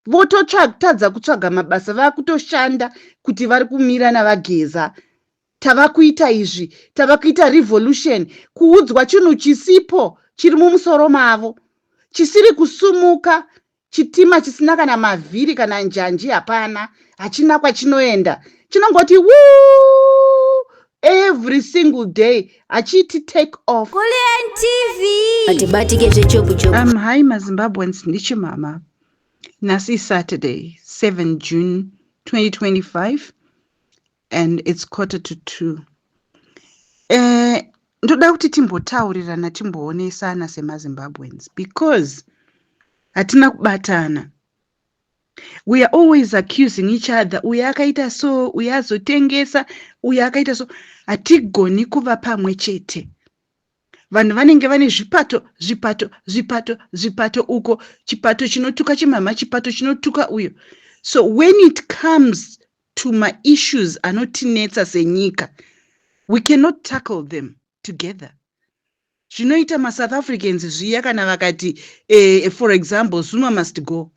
vototadza kutsvaga mabasa, vakutoshanda kuti vari kumira navageza. Tava kuita izvi, tava kuita revolution, kuudzwa chinhu chisipo chiri mumusoro mavo, chisiri kusumuka, chitima chisina kana mavhiri kana njanji hapana, hachina kwachinoenda, chinongoti woo every single day, achiti take off. Kulian TV. Hi maZimbabweans, ndichimama. Nasi Saturday, 7 June 2025, and it's 1:45. Ndoda kuti timbotaurirana, timboonesana semaZimbabweans, because hatina kubatana. We are always accusing each other. Uya akaita so, uya azotengesa, uya akaita so. Hatigoni kuva pamwe chete. Vanhu vanenge vane zvipato uko, chipato chinotuka chimama, chipato chinotuka uyo. So when it comes to my issues anotinetsa senyika, we cannot tackle them together. Zvinoita ma-South Africans zviya kana vakati, for example, Zuma must go.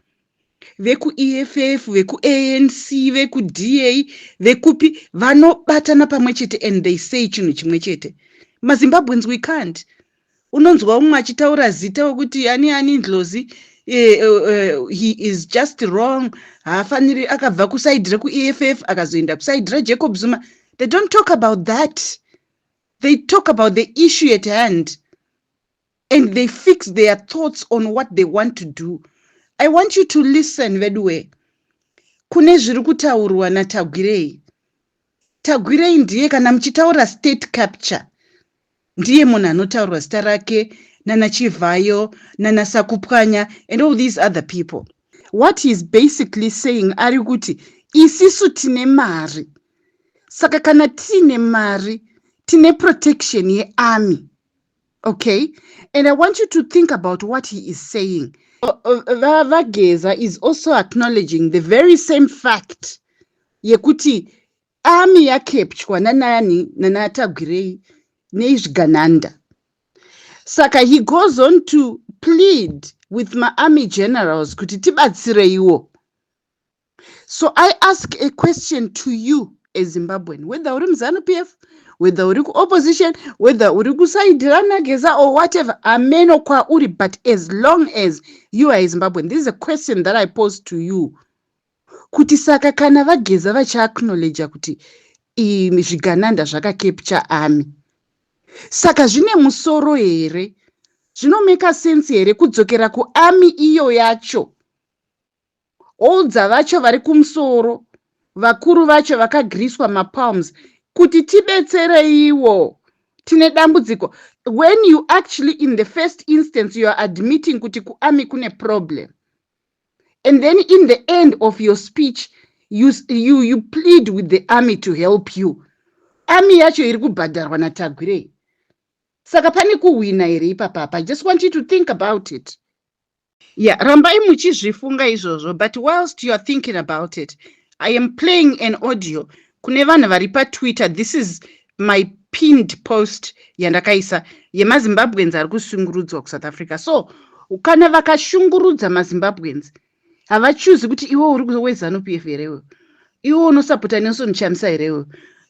Veku EFF, veku ANC, veku DA, vekupi, vanobatana pamwe chete and they say chinhu chimwe chete. MaZimbabweans, we can't. Unonzwa umwe achitaura zita wekuti ani ndlozi, he is just wrong. Haafaniri akabva kusaidira ku EFF akazoenda kusaidira Jacob Zuma. They don't talk about that. They talk about the issue at hand. And they fix their thoughts on what they want to do. I want you to listen very well. Kune zviri kutaurwa naTagwirei. Tagwirei ndiye kana mchitaura state capture. Ndiye munhu anotaurwa zita rake, nana Chivayo, nana Sakupwanya, and all these other people. What he's basically saying, ari kuti, isisu tine mari. Saka kana tine mari, tine protection ye army. Okay? And I want you to think about what he is saying. Vageza is also acknowledging the very same fact. Yekuti, army ya capture nanani, nana Tagwirei, Gananda. Saka he goes on to plead with my army generals kuti tibatsire iwo. So I ask a question to you, a Zimbabwean, whether uri mZANU-PF, whether uri opposition, whether uri kusaidirana Geza or whatever, ameno kwa uri, but as long as you are a Zimbabwean, this is a question that I pose to you. Kuti saka kana vageza vacha acknowledge kuti Zvigananda zvaka capture army. Saka zvine musoro here, zvinomeka sense here kudzokera ku army iyo yacho. Oldza vacho vari kumusoro, vakuru vacho vakagriswa mapalms, kuti tibetsere iwo, tine dambudziko. When you actually in the first instance you are admitting kuti ku army kune problem. And then in the end of your speech, you plead with the army to help you. Army yacho iri kubhadharwa naTagwirei. Saka pane kuwina here ipapa. I just want you to think about it. Yeah, rambai muchizvifunga izvozvo, but whilst you are thinking about it, I am playing an audio. Kune vanhu vari paTwitter, this is my pinned post yandakaisa yemaZimbabweans ari kushungurudzwa kuSouth Africa. So, kana vakashungurudza maZimbabweans, havachuzi kuti iwo uri weZANU-PF here, iwo unosapota Nelson Chamisa here,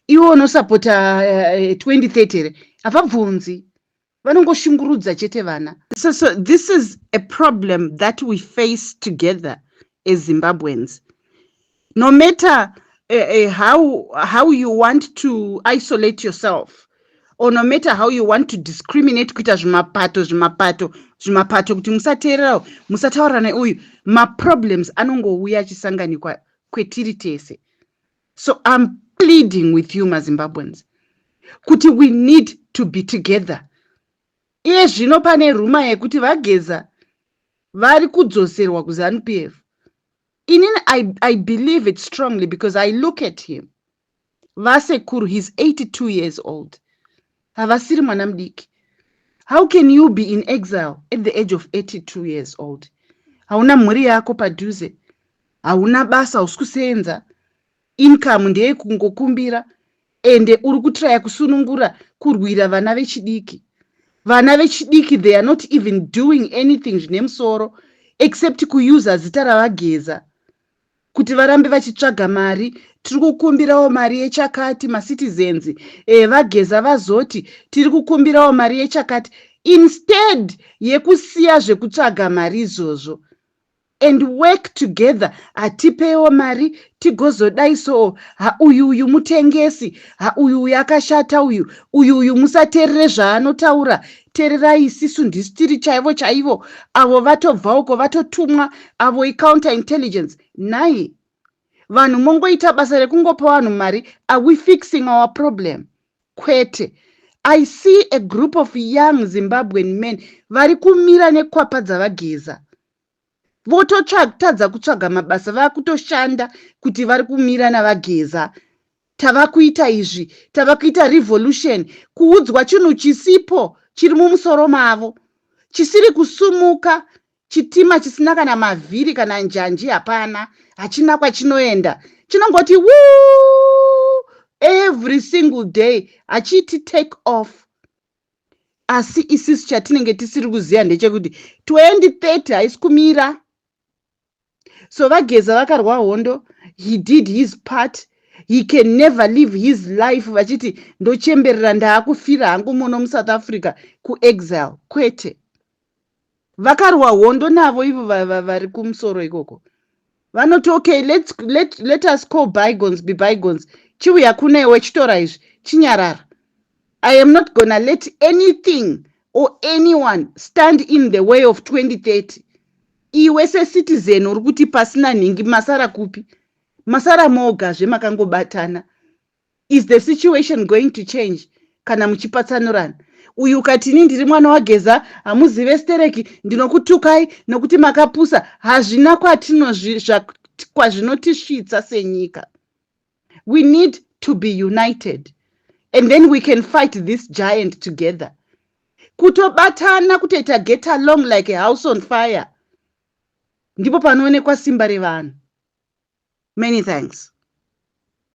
iwo unosapota 2030 here, havabvunzi. Vanongoshungurudza chete vana. So this is a problem that we face together as Zimbabweans. No matter how you want to isolate yourself, or no matter how you want to discriminate kuita zvimapato kuti musateerera, musataurana uyu, ma problems anongouya achisanganikwa kwetiri tese. So I'm pleading with you maZimbabweans kuti we need to be together. Iye zvino pane ruma yekuti vageza vari kudzoserwa kuZANU-PF. I believe it strongly because I look at him. Vasekuru, he's 82 years old. Havasiri mwana mudiki. How can you be in exile at the age of 82 years old? Hauna mhuri yako padhuze. Hauna basa usikusenza. Income ndeye kungokumbira. Ende uri kutraya kusunungura kurwira vana vechidiki. Vana vechidiki, they are not even doing anything zvine musoro. except kuuza zita ravageza kuti varambe vachitsvaga mari. Tiri kukumbirawo mari yechakati, macitizens vageza vazoti tiri kukumbirawo mari yechakati, instead yekusiya zvekutsvaga mari izvozvo and work together. Hatipewo mari tigozodaisowo, uyu mutengesi, uyu akashata, uyu musateerere zvaanotaura, teererai isisu ndisi tiri chaivo, avo vatobva uko vatotumwa, avo icounter intelligence. Nai vanhu mongoita basa rekungopa vanhu mari. Are we fixing our problem? Kwete. I see a group of young Zimbabwean men vari kumira nekwapa dzavageza, vototadza kutsvaga mabasa, vakutoshanda kuti vari kumira navageza. Tava kuita izvi, tava kuita revolution, kuudzwa chinhu chisipo chiri mumusoro mavo, chisiri kusumuka, chitima chisina kana mavhiri kana njanji, hapana, hachina kwachinoenda, chinongoti woo every single day, hachiti take off. Asi isisu chatinenge tisiri kuziva ndechekuti 2030 haisi kumira. So vageza vakarwa hondo, he did his part. He can never live his life vachiti ndochemberera ndaakufira hangu muno muSouth Africa kuexile. Kwete. Vakarwa hondo navo ivo vari kumusoro ikoko. Vanoti okay, let us call bygones be bygones. Chiuya kunewe chitora izvi chinyarara. I am not gonna let anything or anyone stand in the way of 2030. Iwe citizen uri kuti pasina nhingi, masara kupi? Masara moga zvemakangobatana. Is the situation going to change kana muchipatsanurana? Uyu ukati ini ndiri mwana wageza, hamuzive stereki, ndinokutukai nokuti makapusa. Hazvina kwazvinotisvitsa senyika. We need to be united, and then we can fight this giant together. Kutobatana, kutoita get along like a house on fire, ndipo panoonekwa simba revanhu. Many thanks.